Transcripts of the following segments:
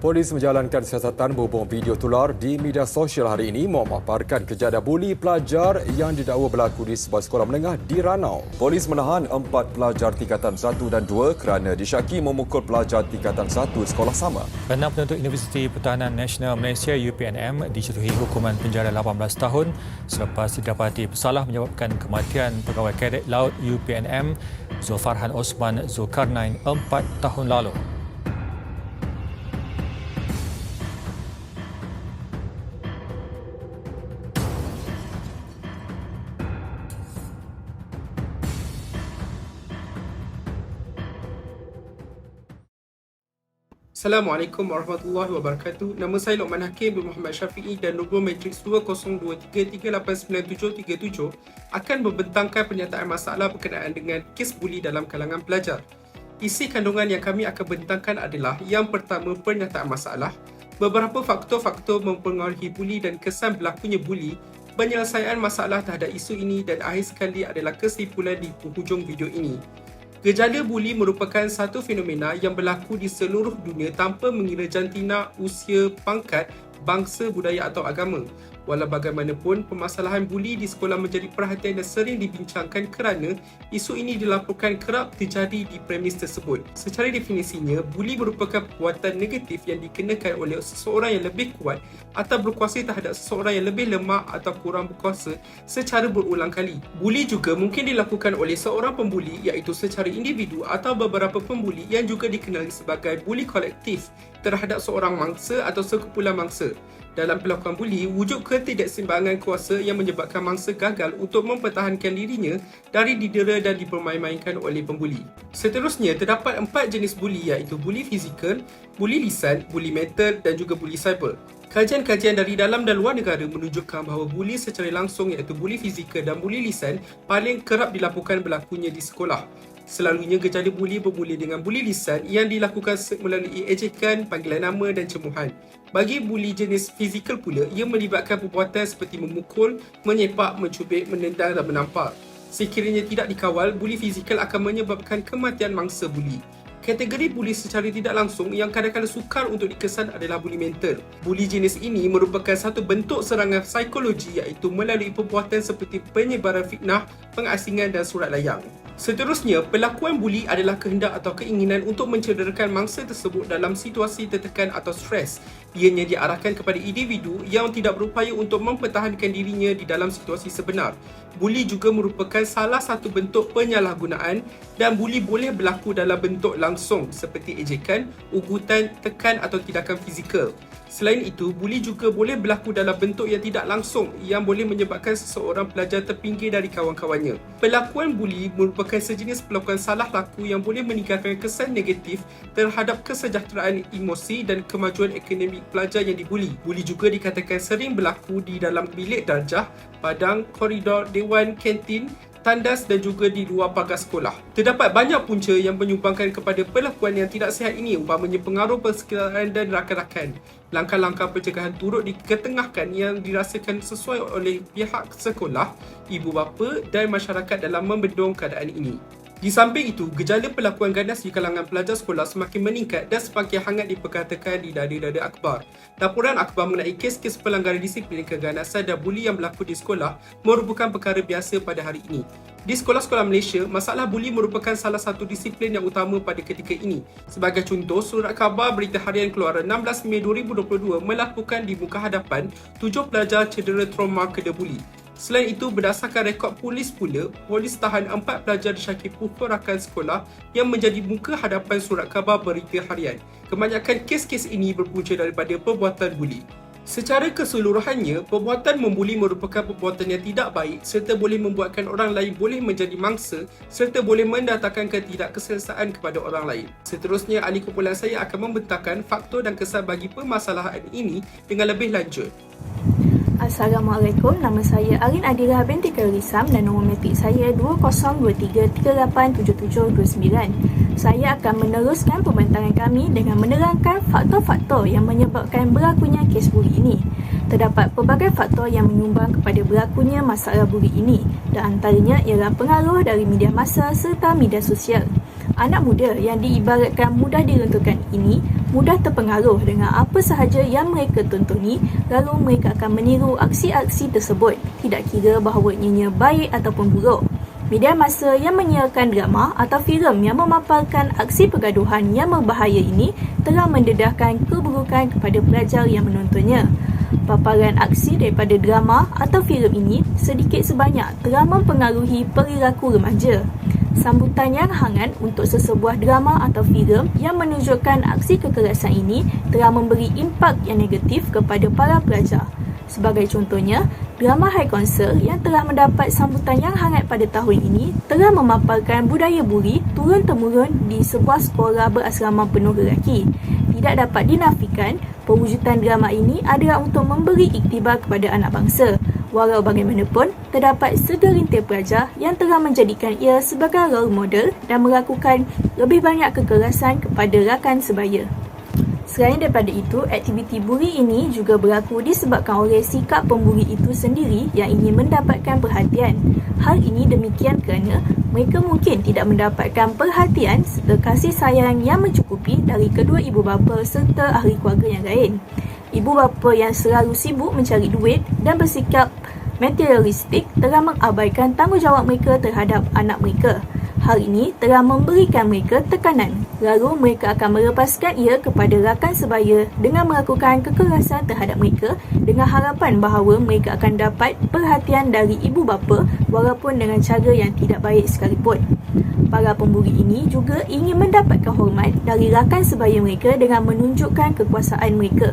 Polis menjalankan siasatan berhubung video tular di media sosial hari ini memaparkan kejadian buli pelajar yang didakwa berlaku di sebuah sekolah menengah di Ranau. Polis menahan 4 pelajar tingkatan 1 dan 2 kerana disyaki memukul pelajar tingkatan 1 sekolah sama. 6 penuntut Universiti Pertahanan Nasional Malaysia UPNM dijatuhi hukuman penjara 18 tahun selepas didapati bersalah menyebabkan kematian pegawai kadet laut UPNM Zulfarhan Osman Zulkarnain 4 tahun lalu. Assalamualaikum warahmatullahi wabarakatuh. Nama saya Luqman Hakim bin Muhammad Syafi'i dan nombor matriks 2023389737 akan membentangkan pernyataan masalah berkenaan dengan kes buli dalam kalangan pelajar. Isi kandungan yang kami akan bentangkan adalah yang pertama, pernyataan masalah, beberapa faktor-faktor mempengaruhi buli dan kesan berlakunya buli, penyelesaian masalah terhadap isu ini dan akhir sekali adalah kesimpulan di penghujung video ini. Gejala buli merupakan satu fenomena yang berlaku di seluruh dunia tanpa mengira jantina, usia, pangkat, bangsa, budaya atau agama. Walau bagaimanapun, permasalahan buli di sekolah menjadi perhatian dan sering dibincangkan kerana isu ini dilaporkan kerap terjadi di premis tersebut. Secara definisinya, buli merupakan perbuatan negatif yang dikenakan oleh seseorang yang lebih kuat atau berkuasa terhadap seseorang yang lebih lemah atau kurang berkuasa secara berulang kali. Buli juga mungkin dilakukan oleh seorang pembuli iaitu secara individu atau beberapa pembuli yang juga dikenali sebagai buli kolektif terhadap seorang mangsa atau sekumpulan mangsa. Dalam pelakuan buli, wujud ketidakseimbangan kuasa yang menyebabkan mangsa gagal untuk mempertahankan dirinya dari didera dan dipermain-mainkan oleh pembuli. Seterusnya, terdapat 4 jenis buli iaitu buli fizikal, buli lisan, buli mental dan juga buli cyber. Kajian-kajian dari dalam dan luar negara menunjukkan bahawa buli secara langsung iaitu buli fizikal dan buli lisan paling kerap dilaporkan berlakunya di sekolah. Selalunya gejala buli bermula dengan buli lisan yang dilakukan melalui ejekan, panggilan nama dan cemuhan. Bagi buli jenis fizikal pula, ia melibatkan perbuatan seperti memukul, menyepak, mencubit, menendang dan menampak. Sekiranya tidak dikawal, buli fizikal akan menyebabkan kematian mangsa buli. Kategori buli secara tidak langsung yang kadang-kadang sukar untuk dikesan adalah buli mental. Buli jenis ini merupakan satu bentuk serangan psikologi iaitu melalui perbuatan seperti penyebaran fitnah, pengasingan dan surat layang. Seterusnya, pelakuan buli adalah kehendak atau keinginan untuk mencederakan mangsa tersebut dalam situasi tertekan atau stres. Ianya diarahkan kepada individu yang tidak berupaya untuk mempertahankan dirinya di dalam situasi sebenar. Buli juga merupakan salah satu bentuk penyalahgunaan dan buli boleh berlaku dalam bentuk langsung seperti ejekan, ugutan, tekan atau tindakan fizikal. Selain itu, buli juga boleh berlaku dalam bentuk yang tidak langsung yang boleh menyebabkan seseorang pelajar terpinggir dari kawan-kawannya. Pelakuan buli merupakan sejenis pelakuan salah laku yang boleh meninggalkan kesan negatif terhadap kesejahteraan emosi dan kemajuan akademik pelajar yang dibuli. Buli juga dikatakan sering berlaku di dalam bilik darjah, padang, koridor, dewan, kantin, tandas dan juga di luar pagar sekolah. Terdapat banyak punca yang menyumbangkan kepada pelakuan yang tidak sihat ini, umpamanya pengaruh persekitaran dan rakan-rakan. Langkah-langkah pencegahan turut diketengahkan yang dirasakan sesuai oleh pihak sekolah, ibu bapa dan masyarakat dalam membendung keadaan ini. Di samping itu, gejala pelakuan ganas di kalangan pelajar sekolah semakin meningkat dan semakin hangat diperkatakan di dada-dada akhbar. Laporan akhbar mengenai kes-kes pelanggaran disiplin keganasan dan buli yang berlaku di sekolah merupakan perkara biasa pada hari ini. Di sekolah-sekolah Malaysia, masalah buli merupakan salah satu disiplin yang utama pada ketika ini. Sebagai contoh, surat khabar berita harian keluaran 16 Mei 2022 melaporkan di muka hadapan 7 pelajar cedera trauma kena buli. Selain itu, berdasarkan rekod polis pula, polis tahan 4 pelajar disyaki pukul rakan sekolah yang menjadi muka hadapan surat khabar berita harian. Kebanyakan kes-kes ini berpunca daripada perbuatan buli. Secara keseluruhannya, perbuatan membuli merupakan perbuatan yang tidak baik serta boleh membuatkan orang lain boleh menjadi mangsa serta boleh mendatangkan ketidakselesaan kepada orang lain. Seterusnya, ahli kumpulan saya akan membentangkan faktor dan kesan bagi permasalahan ini dengan lebih lanjut. Assalamualaikum, nama saya Arin Adira binti Khairul-Islam dan nombor matrik saya 2023387729. Saya akan meneruskan pembentangan kami dengan menerangkan faktor-faktor yang menyebabkan berlakunya kes buli ini. Terdapat pelbagai faktor yang menyumbang kepada berlakunya masalah buli ini dan antaranya ialah pengaruh dari media massa serta media sosial. Anak muda yang diibaratkan mudah diruntuhkan ini mudah terpengaruh dengan apa sahaja yang mereka tontoni, lalu mereka akan meniru aksi-aksi tersebut, tidak kira bahawa ianya baik ataupun buruk. Media massa yang menyiarkan drama atau filem yang memaparkan aksi pergaduhan yang berbahaya ini telah mendedahkan keburukan kepada pelajar yang menontonnya. Paparan aksi daripada drama atau filem ini sedikit sebanyak telah mempengaruhi perilaku remaja. Sambutan yang hangat untuk sesebuah drama atau filem yang menunjukkan aksi kekerasan ini telah memberi impak yang negatif kepada para pelajar. Sebagai contohnya, drama High Council yang telah mendapat sambutan yang hangat pada tahun ini telah memaparkan budaya buli turun-temurun di sebuah sekolah berasrama penuh lelaki. Tidak dapat dinafikan, pewujudan drama ini adalah untuk memberi iktibar kepada anak bangsa. Walau bagaimanapun, terdapat segelintir pelajar yang telah menjadikan ia sebagai role model dan melakukan lebih banyak kekerasan kepada rakan sebaya. Selain daripada itu, aktiviti buli ini juga berlaku disebabkan oleh sikap pembuli itu sendiri yang ingin mendapatkan perhatian. Hal ini demikian kerana mereka mungkin tidak mendapatkan perhatian serta kasih sayang yang mencukupi dari kedua ibu bapa serta ahli keluarga yang lain. Ibu bapa yang selalu sibuk mencari duit dan bersikap materialistik telah mengabaikan tanggungjawab mereka terhadap anak mereka. Hal ini telah memberikan mereka tekanan, lalu mereka akan melepaskan ia kepada rakan sebaya dengan melakukan kekerasan terhadap mereka dengan harapan bahawa mereka akan dapat perhatian dari ibu bapa walaupun dengan cara yang tidak baik sekalipun. Para pembuli ini juga ingin mendapatkan hormat dari rakan sebaya mereka dengan menunjukkan kekuasaan mereka.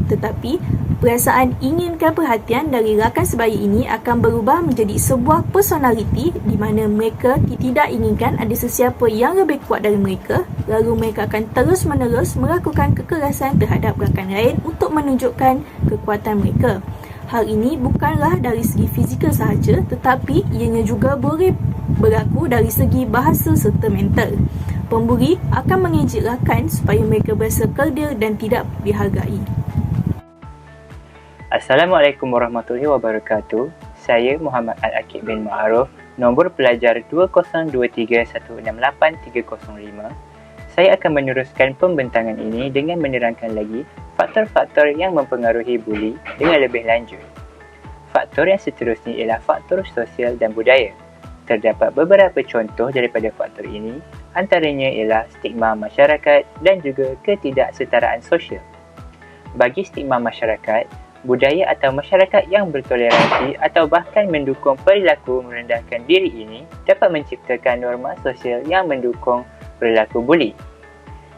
Tetapi, perasaan inginkan perhatian dari rakan sebaya ini akan berubah menjadi sebuah personaliti di mana mereka tidak inginkan ada sesiapa yang lebih kuat dari mereka, lalu mereka akan terus-menerus melakukan kekerasan terhadap rakan lain untuk menunjukkan kekuatan mereka. Hal ini bukanlah dari segi fizikal sahaja, tetapi ianya juga boleh berlaku dari segi bahasa serta mental. Pembuli akan mengejek rakan supaya mereka berasa kerdil dan tidak dihargai. Assalamualaikum warahmatullahi wabarakatuh. Saya Muhammad Al-Akib bin Ma'aruf, nombor pelajar 2023168305. Saya akan meneruskan pembentangan ini dengan menerangkan lagi faktor-faktor yang mempengaruhi buli dengan lebih lanjut. Faktor yang seterusnya ialah faktor sosial dan budaya. Terdapat beberapa contoh daripada faktor ini, antaranya ialah stigma masyarakat dan juga ketidaksetaraan sosial. Bagi stigma masyarakat, budaya atau masyarakat yang bertoleransi atau bahkan mendukung perilaku merendahkan diri ini dapat menciptakan norma sosial yang mendukung perilaku buli.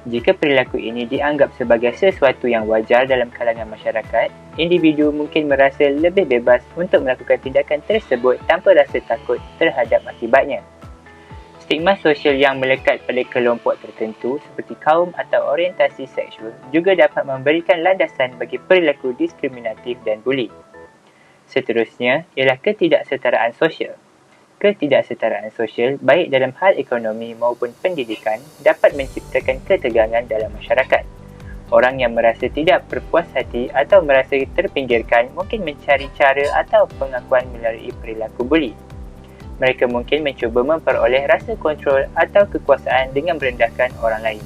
Jika perilaku ini dianggap sebagai sesuatu yang wajar dalam kalangan masyarakat, individu mungkin merasa lebih bebas untuk melakukan tindakan tersebut tanpa rasa takut terhadap akibatnya. Stigma sosial yang melekat pada kelompok tertentu seperti kaum atau orientasi seksual juga dapat memberikan landasan bagi perilaku diskriminatif dan buli. Seterusnya ialah ketidaksetaraan sosial. Ketidaksetaraan sosial baik dalam hal ekonomi maupun pendidikan dapat menciptakan ketegangan dalam masyarakat. Orang yang merasa tidak berpuas hati atau merasa terpinggirkan mungkin mencari cara atau pengakuan melalui perilaku buli. Mereka mungkin mencuba memperoleh rasa kontrol atau kekuasaan dengan merendahkan orang lain.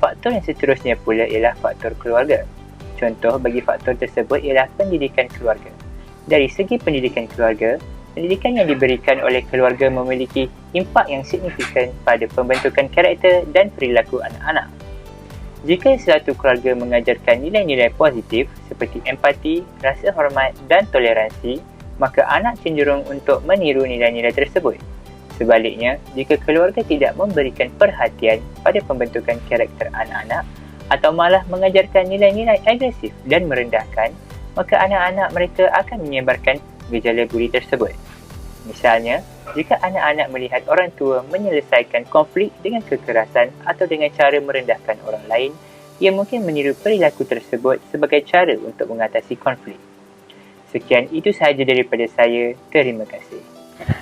Faktor yang seterusnya pula ialah faktor keluarga. Contoh bagi faktor tersebut ialah pendidikan keluarga. Dari segi pendidikan keluarga, pendidikan yang diberikan oleh keluarga memiliki impak yang signifikan pada pembentukan karakter dan perilaku anak-anak. Jika suatu keluarga mengajarkan nilai-nilai positif seperti empati, rasa hormat dan toleransi, maka anak cenderung untuk meniru nilai-nilai tersebut. Sebaliknya, jika keluarga tidak memberikan perhatian pada pembentukan karakter anak-anak atau malah mengajarkan nilai-nilai agresif dan merendahkan, maka anak-anak mereka akan menyebarkan gejala buli tersebut. Misalnya, jika anak-anak melihat orang tua menyelesaikan konflik dengan kekerasan atau dengan cara merendahkan orang lain, ia mungkin meniru perilaku tersebut sebagai cara untuk mengatasi konflik. Sekian itu sahaja daripada saya. Terima kasih.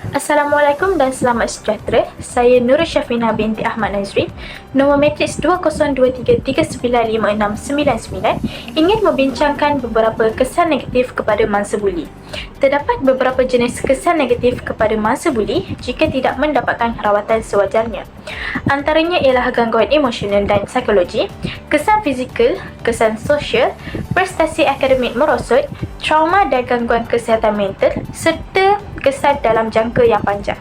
Assalamualaikum dan selamat sejahtera. Saya Nur Syafina binti Ahmad Nazri, nombor matriks 2023395699, ingin membincangkan beberapa kesan negatif kepada mangsa buli. Terdapat beberapa jenis kesan negatif kepada mangsa buli jika tidak mendapatkan rawatan sewajarnya. Antaranya ialah gangguan emosional dan psikologi, kesan fizikal, kesan sosial, prestasi akademik merosot, trauma dan gangguan kesihatan mental, serta kesan dalam jangka yang panjang.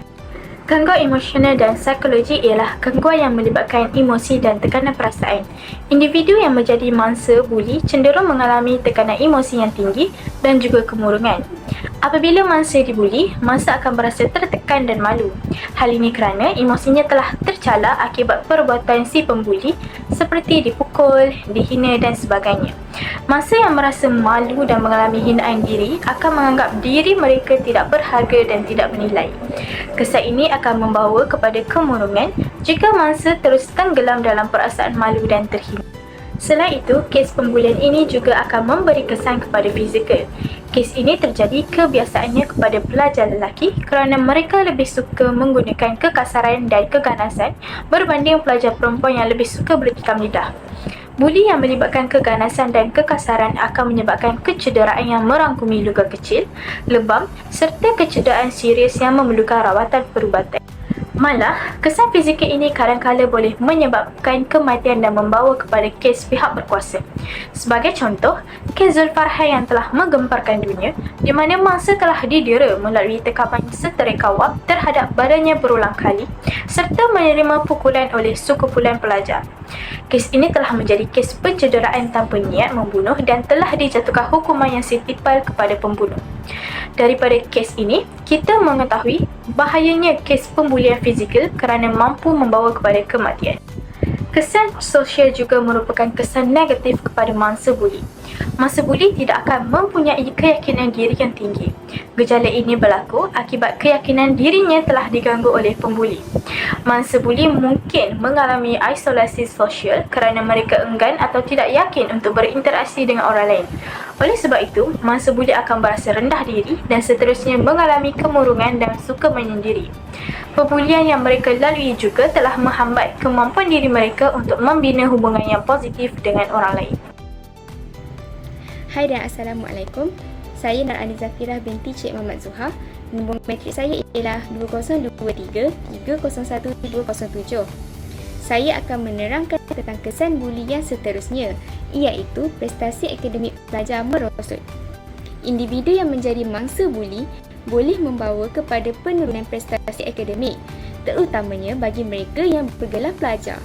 Gangguan emosional dan psikologi ialah gangguan yang melibatkan emosi dan tekanan perasaan. Individu yang menjadi mangsa buli cenderung mengalami tekanan emosi yang tinggi dan juga kemurungan. Apabila mangsa dibuli, mangsa akan berasa tertekan dan malu. Hal ini kerana emosinya telah tercala akibat perbuatan si pembuli seperti dipukul, dihina dan sebagainya. Mangsa yang merasa malu dan mengalami hinaan diri akan menganggap diri mereka tidak berharga dan tidak bernilai. Kesan ini akan membawa kepada kemurungan jika mangsa terus tenggelam dalam perasaan malu dan terhina. Selain itu, kes pembulian ini juga akan memberi kesan kepada fizikal. Kes ini terjadi kebiasaannya kepada pelajar lelaki kerana mereka lebih suka menggunakan kekasaran dan keganasan berbanding pelajar perempuan yang lebih suka bertikam lidah. Buli yang melibatkan keganasan dan kekasaran akan menyebabkan kecederaan yang merangkumi luka kecil, lebam serta kecederaan serius yang memerlukan rawatan perubatan. Malah, kesan fizikal ini kadang-kala boleh menyebabkan kematian dan membawa kepada kes pihak berkuasa. Sebagai contoh, kes Zulfarhan yang telah menggemparkan dunia, di mana mangsa telah didera melalui tekapan seterai kawat terhadap badannya berulang kali, serta menerima pukulan oleh sekumpulan pelajar. Kes ini telah menjadi kes pencederaan tanpa niat membunuh dan telah dijatuhkan hukuman yang setimpal kepada pembunuh. Daripada kes ini, kita mengetahui bahayanya kes pembulian fizikal kerana mampu membawa kepada kematian. Kesan sosial juga merupakan kesan negatif kepada mangsa buli. Mangsa buli tidak akan mempunyai keyakinan diri yang tinggi. Gejala ini berlaku akibat keyakinan dirinya telah diganggu oleh pembuli. Mangsa buli mungkin mengalami isolasi sosial kerana mereka enggan atau tidak yakin untuk berinteraksi dengan orang lain. Oleh sebab itu, mangsa buli akan berasa rendah diri dan seterusnya mengalami kemurungan dan suka menyendiri. Pembulian yang mereka lalui juga telah menghambat kemampuan diri mereka untuk membina hubungan yang positif dengan orang lain. Hai dan Assalamualaikum. Saya Nur Ali Zafirah binti Cik Muhammad Zuhar. Nombor matrik saya ialah 2023301207. Saya akan menerangkan tentang kesan buli yang seterusnya, iaitu prestasi akademik pelajar merosot. Individu yang menjadi mangsa buli boleh membawa kepada penurunan prestasi akademik, terutamanya bagi mereka yang bergelar pelajar.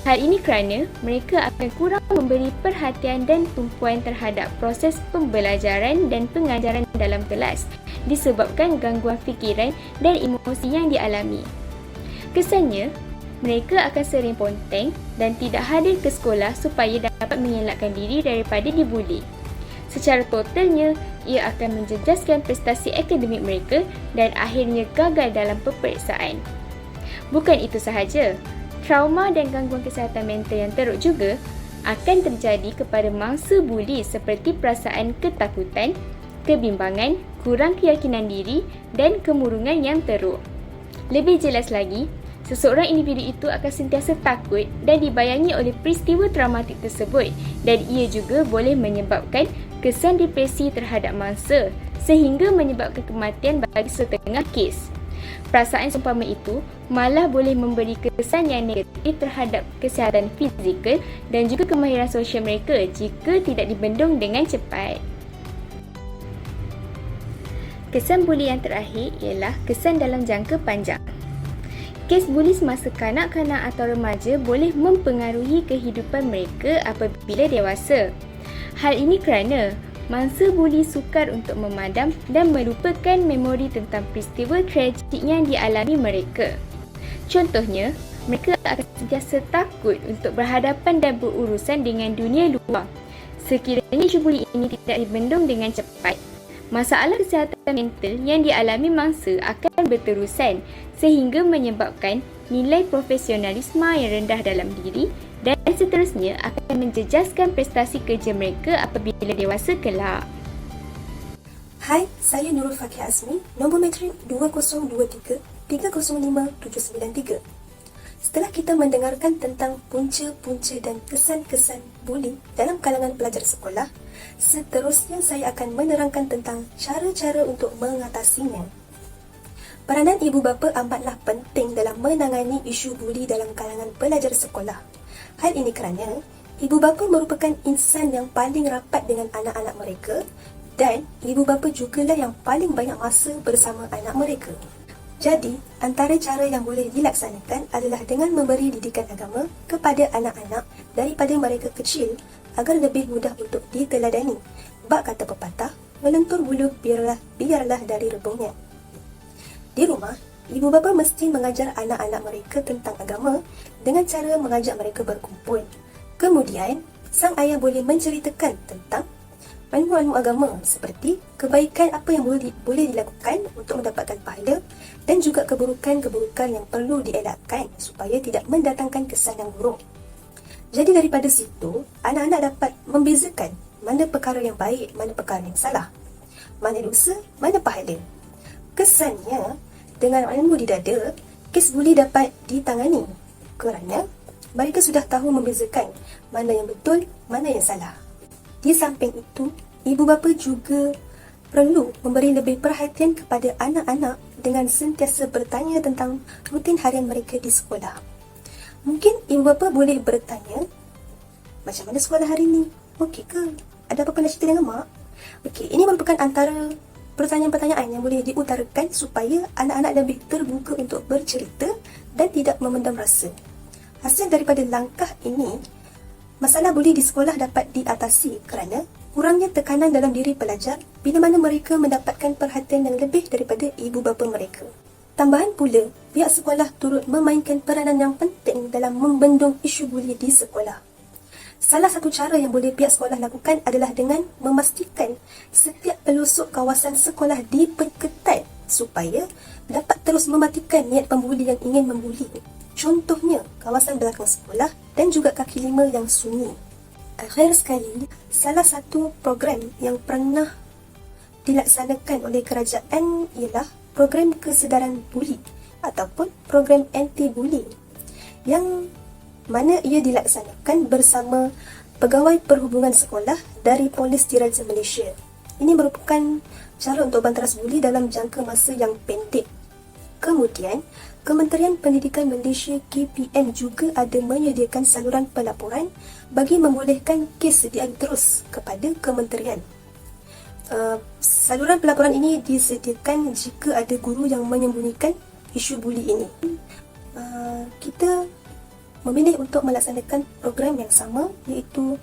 Hal ini kerana mereka akan kurang memberi perhatian dan tumpuan terhadap proses pembelajaran dan pengajaran dalam kelas disebabkan gangguan fikiran dan emosi yang dialami. Kesannya, mereka akan sering ponteng dan tidak hadir ke sekolah supaya dapat mengelakkan diri daripada dibuli. Secara totalnya, ia akan menjejaskan prestasi akademik mereka dan akhirnya gagal dalam peperiksaan. Bukan itu sahaja, trauma dan gangguan kesihatan mental yang teruk juga akan terjadi kepada mangsa buli seperti perasaan ketakutan, kebimbangan, kurang keyakinan diri dan kemurungan yang teruk. Lebih jelas lagi, seseorang individu itu akan sentiasa takut dan dibayangi oleh peristiwa traumatik tersebut dan ia juga boleh menyebabkan kesan depresi terhadap mangsa sehingga menyebabkan kematian bagi setengah kes. Perasaan seumpama itu malah boleh memberi kesan yang negatif terhadap kesihatan fizikal dan juga kemahiran sosial mereka jika tidak dibendung dengan cepat. Kesan buli yang terakhir ialah kesan dalam jangka panjang. Kes buli semasa kanak-kanak atau remaja boleh mempengaruhi kehidupan mereka apabila dewasa. Hal ini kerana mangsa buli sukar untuk memadam dan melupakan memori tentang peristiwa tragik yang dialami mereka. Contohnya, mereka akan sentiasa takut untuk berhadapan dan berurusan dengan dunia luar. Sekiranya isu buli ini tidak dibendung dengan cepat, masalah kesihatan mental yang dialami mangsa akan berterusan sehingga menyebabkan nilai profesionalisme yang rendah dalam diri dan seterusnya akan menjejaskan prestasi kerja mereka apabila dewasa kelak. Hai, saya Nurul Fakih Azmi, nombor matrik 2023-305793. Setelah kita mendengarkan tentang punca-punca dan kesan-kesan buli dalam kalangan pelajar sekolah, seterusnya saya akan menerangkan tentang cara-cara untuk mengatasinya. Peranan ibu bapa amatlah penting dalam menangani isu buli dalam kalangan pelajar sekolah. Hal ini kerana ibu bapa merupakan insan yang paling rapat dengan anak-anak mereka dan ibu bapa jugalah yang paling banyak masa bersama anak mereka. Jadi, antara cara yang boleh dilaksanakan adalah dengan memberi didikan agama kepada anak-anak daripada mereka kecil agar lebih mudah untuk diteladani. Bak kata pepatah, melentur bulu biarlah dari rebungnya. Di rumah, ibu bapa mesti mengajar anak-anak mereka tentang agama dengan cara mengajak mereka berkumpul. Kemudian, sang ayah boleh menceritakan tentang ilmu-ilmu agama seperti kebaikan apa yang boleh dilakukan untuk mendapatkan pahala dan juga keburukan-keburukan yang perlu dielakkan supaya tidak mendatangkan kesan yang buruk. Jadi daripada situ, anak-anak dapat membezakan mana perkara yang baik, mana perkara yang salah, mana dosa, mana pahala. Kesannya, dengan ilmu di dada, kes buli dapat ditangani kerana mereka sudah tahu membezakan mana yang betul, mana yang salah. Di samping itu, ibu bapa juga perlu memberi lebih perhatian kepada anak-anak dengan sentiasa bertanya tentang rutin harian mereka di sekolah. Mungkin ibu bapa boleh bertanya, macam mana sekolah hari ini? Okey ke? Ada apa-apa nak cerita dengan mak? Okey, ini merupakan antara pertanyaan-pertanyaan yang boleh diutarakan supaya anak-anak lebih terbuka untuk bercerita dan tidak memendam rasa. Hasil daripada langkah ini, masalah buli di sekolah dapat diatasi kerana kurangnya tekanan dalam diri pelajar bila mana mereka mendapatkan perhatian yang lebih daripada ibu bapa mereka. Tambahan pula, pihak sekolah turut memainkan peranan yang penting dalam membendung isu buli di sekolah. Salah satu cara yang boleh pihak sekolah lakukan adalah dengan memastikan setiap pelosok kawasan sekolah diperketat supaya dapat terus mematikan niat pembuli yang ingin membuli. Contohnya, kawasan belakang sekolah dan juga kaki lima yang sunyi. Akhir sekali, salah satu program yang pernah dilaksanakan oleh kerajaan ialah program kesedaran buli ataupun program anti-buli yang mana ia dilaksanakan bersama pegawai perhubungan sekolah dari Polis Diraja Malaysia. Ini merupakan cara untuk banteras buli dalam jangka masa yang pendek. Kemudian, Kementerian Pendidikan Malaysia KPM juga ada menyediakan saluran pelaporan bagi membolehkan kes dianterus kepada kementerian. Saluran pelaporan ini disediakan jika ada guru yang menyembunyikan isu buli ini. Kita memilih untuk melaksanakan program yang sama iaitu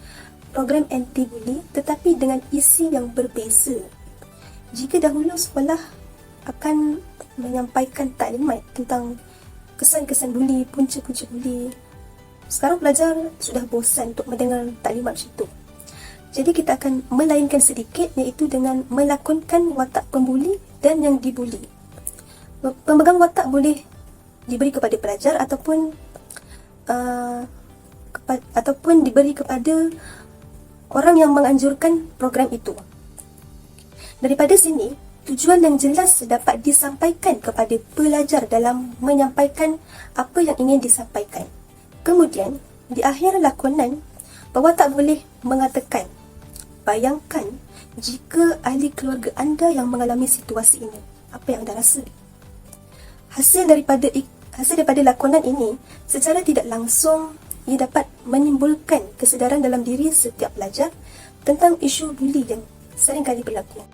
program anti-buli tetapi dengan isi yang berbeza. Jika dahulu sekolah akan menyampaikan taklimat tentang kesan-kesan buli, punca-punca buli, sekarang pelajar sudah bosan untuk mendengar taklimat macam itu. Jadi kita akan melainkan sedikit iaitu dengan melakonkan watak pembuli dan yang dibuli. Pemegang watak boleh diberi kepada pelajar ataupun diberi kepada orang yang menganjurkan program itu. Daripada sini, tujuan yang jelas dapat disampaikan kepada pelajar dalam menyampaikan apa yang ingin disampaikan. Kemudian, di akhir lakonan, pewatak boleh mengatakan, bayangkan jika ahli keluarga anda yang mengalami situasi ini, apa yang anda rasa? Hasil daripada lakonan ini, secara tidak langsung, ia dapat menimbulkan kesedaran dalam diri setiap pelajar tentang isu buli yang sering kali berlaku.